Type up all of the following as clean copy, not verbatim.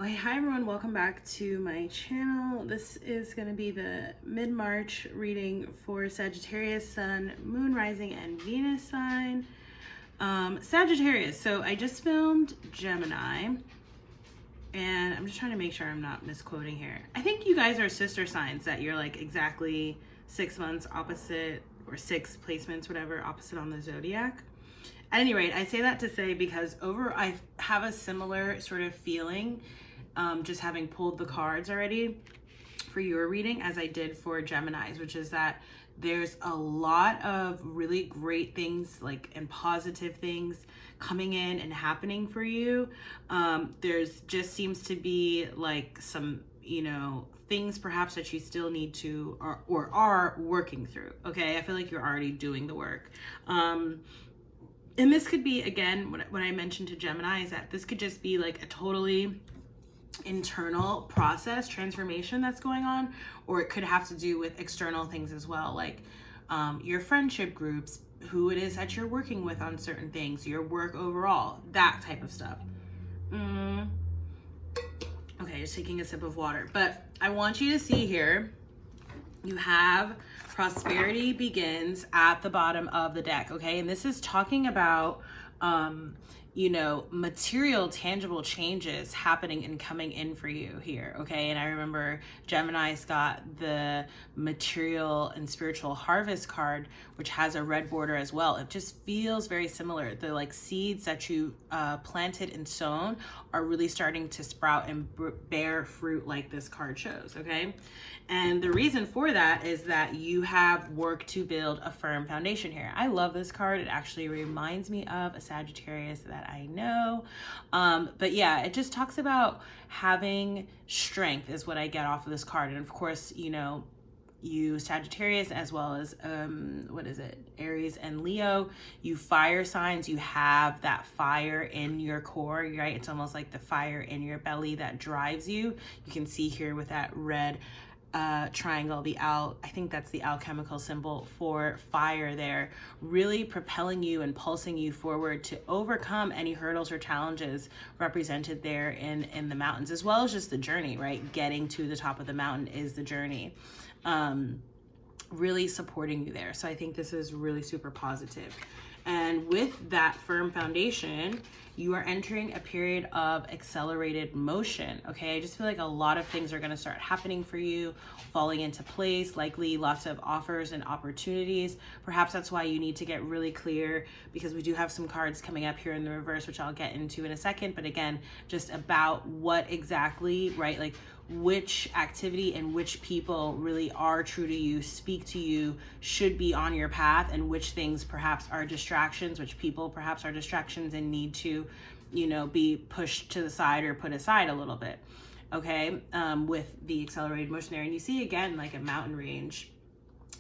Okay, hi everyone, welcome back to my channel. This is going to be the mid-March reading for Sagittarius, Sun, Moon, Rising, and Venus sign. Sagittarius, so I just filmed Gemini, and I'm just trying to make sure I'm not misquoting here. I think you guys are sister signs, that you're like exactly 6 months opposite, or 6 placements, whatever, opposite on the zodiac. At any rate, I say that to say because I have a similar sort of feeling, just having pulled the cards already for your reading as I did for Gemini's, which is that there's a lot of really great things and positive things coming in and happening for you. There's just seems to be like some, things perhaps that you still need to or are working through. Okay, I feel like you're already doing the work. And this could be, again, what I mentioned to Gemini is that this could just be like a totally internal process, transformation that's going on, or it could have to do with external things as well, like your friendship groups, who it is that you're working with on certain things, your work overall, that type of stuff. Okay, just taking a sip of water. But I want you to see here, you have prosperity begins at the bottom of the deck, okay? And this is talking about, material, tangible changes happening and coming in for you here, okay? And I remember Gemini's got the material and spiritual harvest card, which has a red border as well. It just feels very similar. The seeds that you planted and sown are really starting to sprout and bear fruit like this card shows, okay? And the reason for that is that you have work to build a firm foundation here. I love this card. It actually reminds me of a Sagittarius that I know. But yeah, it just talks about having strength is what I get off of this card. And of course, you Sagittarius, as well as Aries and Leo, you fire signs, you have that fire in your core, right? It's almost like the fire in your belly that drives you. You can see here with that red triangle, I think that's the alchemical symbol for fire there, really propelling you and pulsing you forward to overcome any hurdles or challenges represented there in the mountains, as well as just the journey, right? Getting to the top of the mountain is the journey. Really supporting you there. So I think this is really super positive. And with that firm foundation, you are entering a period of accelerated motion, okay? I just feel like a lot of things are going to start happening for you, falling into place, likely lots of offers and opportunities. Perhaps that's why you need to get really clear, because we do have some cards coming up here in the reverse, which I'll get into in a second. But again, just about what exactly, right? Which activity and which people really are true to you, speak to you, should be on your path, and which things perhaps are distractions, which people perhaps are distractions and need to, be pushed to the side or put aside a little bit, okay? With the accelerated motion there. And you see again, like a mountain range.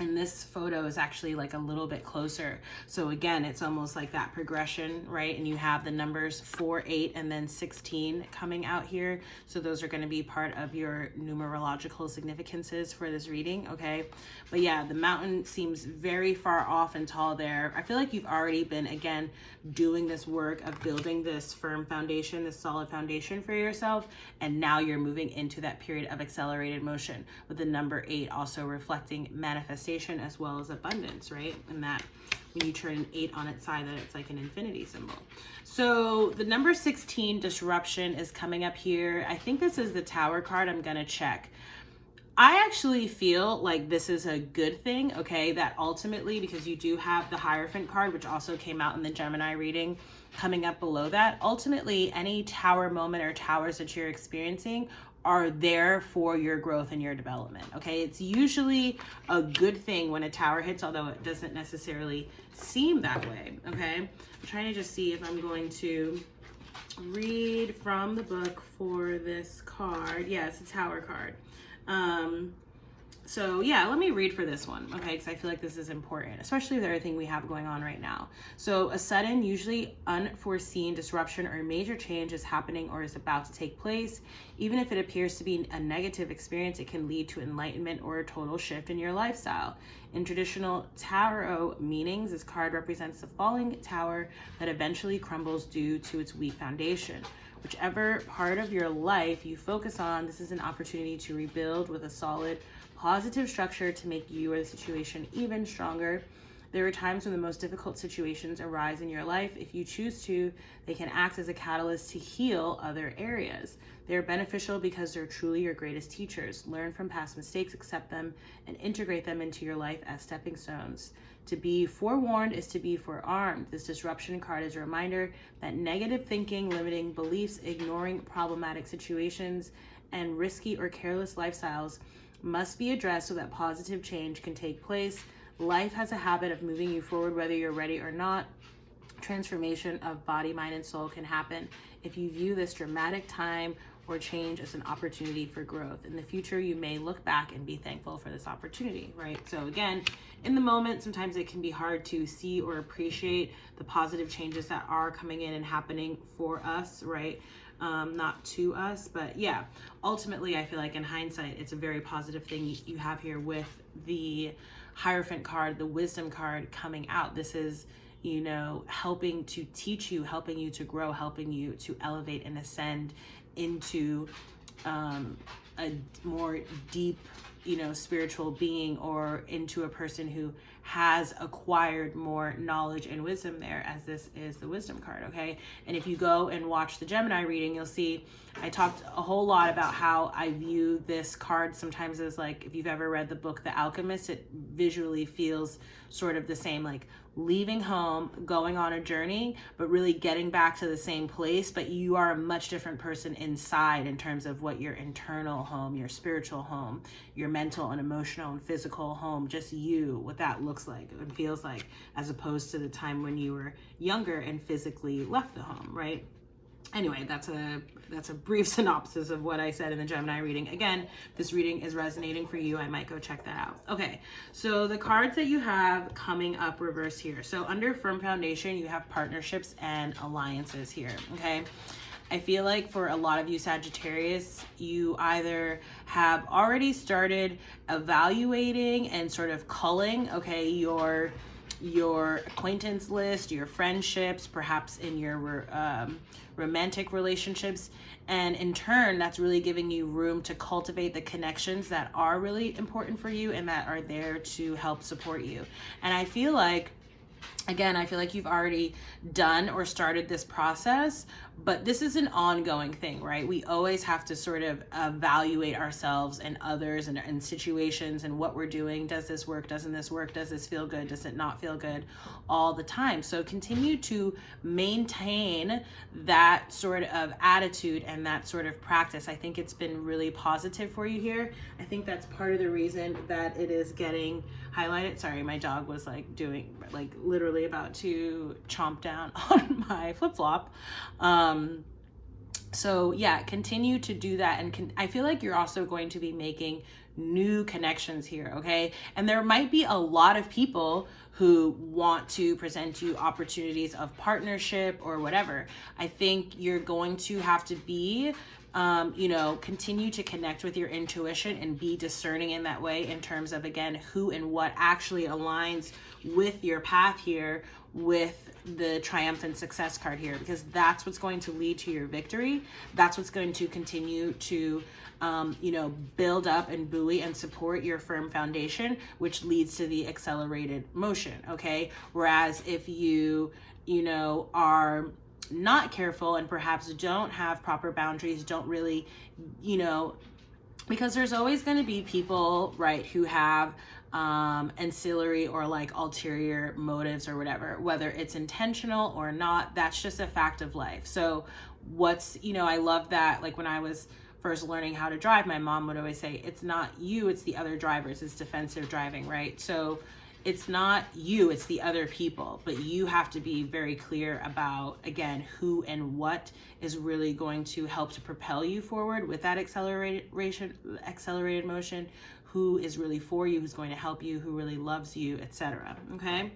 And this photo is actually a little bit closer. So again, it's almost like that progression, right? And you have the numbers 4, 8, and then 16 coming out here. So those are going to be part of your numerological significances for this reading, okay? But yeah, the mountain seems very far off and tall there. I feel like you've already been, again, doing this work of building this firm foundation, this solid foundation for yourself. And now you're moving into that period of accelerated motion, with the number 8 also reflecting manifestation as well as abundance, right? And that when you turn an 8 on its side, that it's like an infinity symbol. So the number 16, disruption, is coming up here. I think this is the Tower card. I'm gonna check. I actually feel like this is a good thing, okay? That ultimately, because you do have the Hierophant card, which also came out in the Gemini reading, coming up below that, ultimately any tower moment or towers that you're experiencing are there for your growth and your development, okay? It's usually a good thing when a tower hits, although it doesn't necessarily seem that way, okay? I'm trying to just see if I'm going to read from the book for this card. Yeah, it's a Tower card. So yeah, let me read for this one, okay? Because I feel like this is important, especially with everything we have going on right now. So a sudden, usually unforeseen disruption or major change is happening or is about to take place. Even if it appears to be a negative experience, it can lead to enlightenment or a total shift in your lifestyle. In traditional tarot meanings, this card represents the falling tower that eventually crumbles due to its weak foundation. Whichever part of your life you focus on, this is an opportunity to rebuild with a solid, positive structure to make you or the situation even stronger. There are times when the most difficult situations arise in your life. If you choose to, they can act as a catalyst to heal other areas. They're beneficial because they're truly your greatest teachers. Learn from past mistakes, accept them, and integrate them into your life as stepping stones. To be forewarned is to be forearmed. This disruption card is a reminder that negative thinking, limiting beliefs, ignoring problematic situations, and risky or careless lifestyles must be addressed so that positive change can take place. Life has a habit of moving you forward whether you're ready or not. Transformation of body, mind, and soul can happen if you view this dramatic time or change as an opportunity for growth. In the future, you may look back and be thankful for this opportunity, right? So again, in the moment, sometimes it can be hard to see or appreciate the positive changes that are coming in and happening for us, right? Not to us, but yeah, ultimately, I feel like in hindsight, it's a very positive thing you have here with the Hierophant card, the Wisdom card coming out. This is, you know, helping to teach you, helping you to grow, helping you to elevate and ascend into a more deep, you know, spiritual being, or into a person who has acquired more knowledge and wisdom there, as this is the Wisdom card, okay? And if you go and watch the Gemini reading, you'll see I talked a whole lot about how I view this card sometimes as like, if you've ever read the book The Alchemist, it visually feels sort of the same, like leaving home, going on a journey, but really getting back to the same place, but you are a much different person inside in terms of what your internal home, your spiritual home, your mental and emotional and physical home, just you, what that looks like and feels like, as opposed to the time when you were younger and physically left the home, right? Anyway, that's a brief synopsis of what I said in the Gemini reading. Again, this reading is resonating for you. I might go check that out. Okay, so the cards that you have coming up reverse here. So under Firm Foundation, you have partnerships and alliances here, okay? I feel like for a lot of you Sagittarius, you either have already started evaluating and sort of culling, okay, your acquaintance list, your friendships, perhaps in your romantic relationships. And in turn, that's really giving you room to cultivate the connections that are really important for you and that are there to help support you. And I feel like, again, I feel like you've already done or started this process, but this is an ongoing thing, right? We always have to sort of evaluate ourselves and others and situations and what we're doing. Does this work? Doesn't this work? Does this feel good? Does it not feel good? All the time. So continue to maintain that sort of attitude and that sort of practice. I think it's been really positive for you here. I think that's part of the reason that it is getting highlighted. Sorry, my dog was like literally about to chomp down on my flip-flop. So yeah, continue to do that. And I feel like you're also going to be making new connections here, okay? And there might be a lot of people who want to present you opportunities of partnership or whatever. I think you're going to have to be continue to connect with your intuition and be discerning in that way, in terms of, again, who and what actually aligns with your path here with the Triumphant Success card here, because that's what's going to lead to your victory. That's what's going to continue to build up and buoy and support your firm foundation, which leads to the accelerated motion, okay? Whereas if you are not careful and perhaps don't have proper boundaries, don't really, because there's always going to be people, right, who have ancillary or like ulterior motives or whatever, whether it's intentional or not. That's just a fact of life. So I love that, like when I was first learning how to drive, my mom would always say, it's not you, it's the other drivers. It's defensive driving, right? So it's not you, it's the other people, but you have to be very clear about, again, who and what is really going to help to propel you forward with that accelerated motion, who is really for you, who's going to help you, who really loves you, etc. Okay,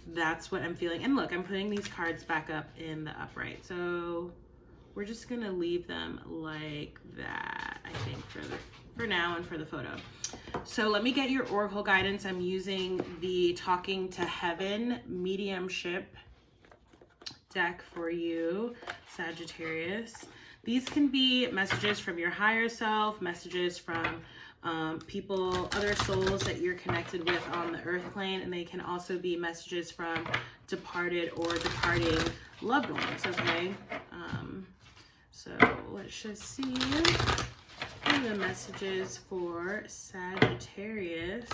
that's what I'm feeling. And look, I'm putting these cards back up in the upright, so we're just gonna leave them like that, I think, for now and for the photo. So let me get your oracle guidance. I'm using the Talking to Heaven Mediumship deck for you, Sagittarius. These can be messages from your higher self, messages from people, other souls that you're connected with on the earth plane, and they can also be messages from departed or departing loved ones, okay? So let's just see what are the messages for Sagittarius.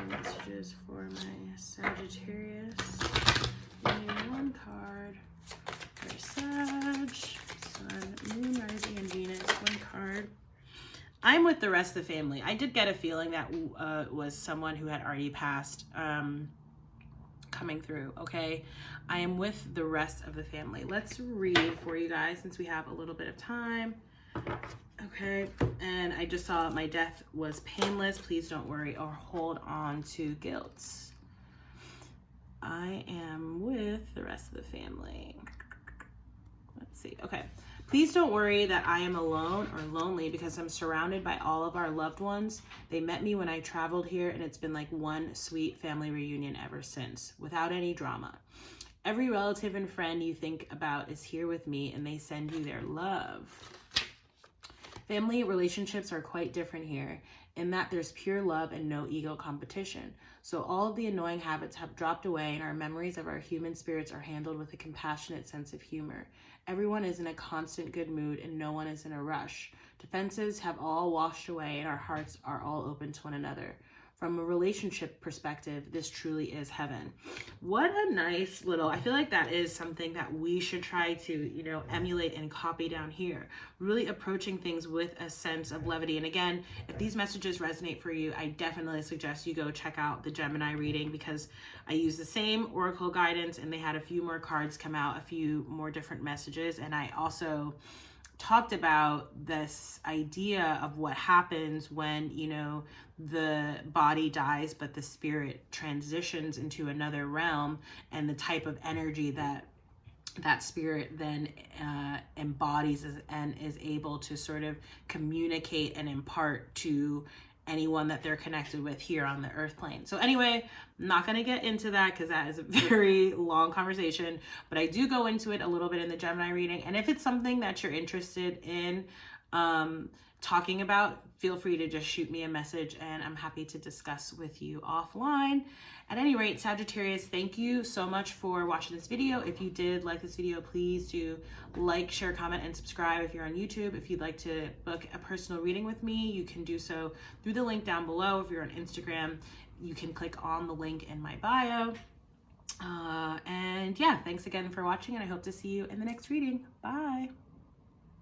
Messages for my Sagittarius. Give me one card for Sag, Sun, Moon, Rising, and Venus. One card. I'm with the rest of the family. I did get a feeling that was someone who had already passed coming through, okay? I am with the rest of the family. Let's read for you guys since we have a little bit of time. Okay, and I just saw my death was painless. Please don't worry or hold on to guilt. I am with the rest of the family. Let's see. Okay. Please don't worry that I am alone or lonely because I'm surrounded by all of our loved ones. They met me when I traveled here, and it's been like one sweet family reunion ever since, without any drama. Every relative and friend you think about is here with me, and they send you their love. Family relationships are quite different here in that there's pure love and no ego competition. So all of the annoying habits have dropped away, and our memories of our human spirits are handled with a compassionate sense of humor. Everyone is in a constant good mood, and no one is in a rush. Defenses have all washed away, and our hearts are all open to one another. From a relationship perspective, this truly is heaven. What a nice little, I feel like that is something that we should try to, emulate and copy down here. Really approaching things with a sense of levity. And again, if these messages resonate for you, I definitely suggest you go check out the Gemini reading, because I use the same oracle guidance and they had a few more cards come out, a few more different messages. And I also talked about this idea of what happens when, the body dies, but the spirit transitions into another realm, and the type of energy that spirit then embodies and is able to sort of communicate and impart to anyone that they're connected with here on the earth plane. So anyway, I'm not going to get into that because that is a very long conversation, but I do go into it a little bit in the Gemini reading. And if it's something that you're interested in talking about, feel free to just shoot me a message and I'm happy to discuss with you offline. At any rate, Sagittarius, thank you so much for watching this video. If you did like this video, please do like, share, comment, and subscribe. If you're on YouTube, if you'd like to book a personal reading with me, you can do so through the link down below. If you're on Instagram, you can click on the link in my bio. And yeah, thanks again for watching, and I hope to see you in the next reading. Bye.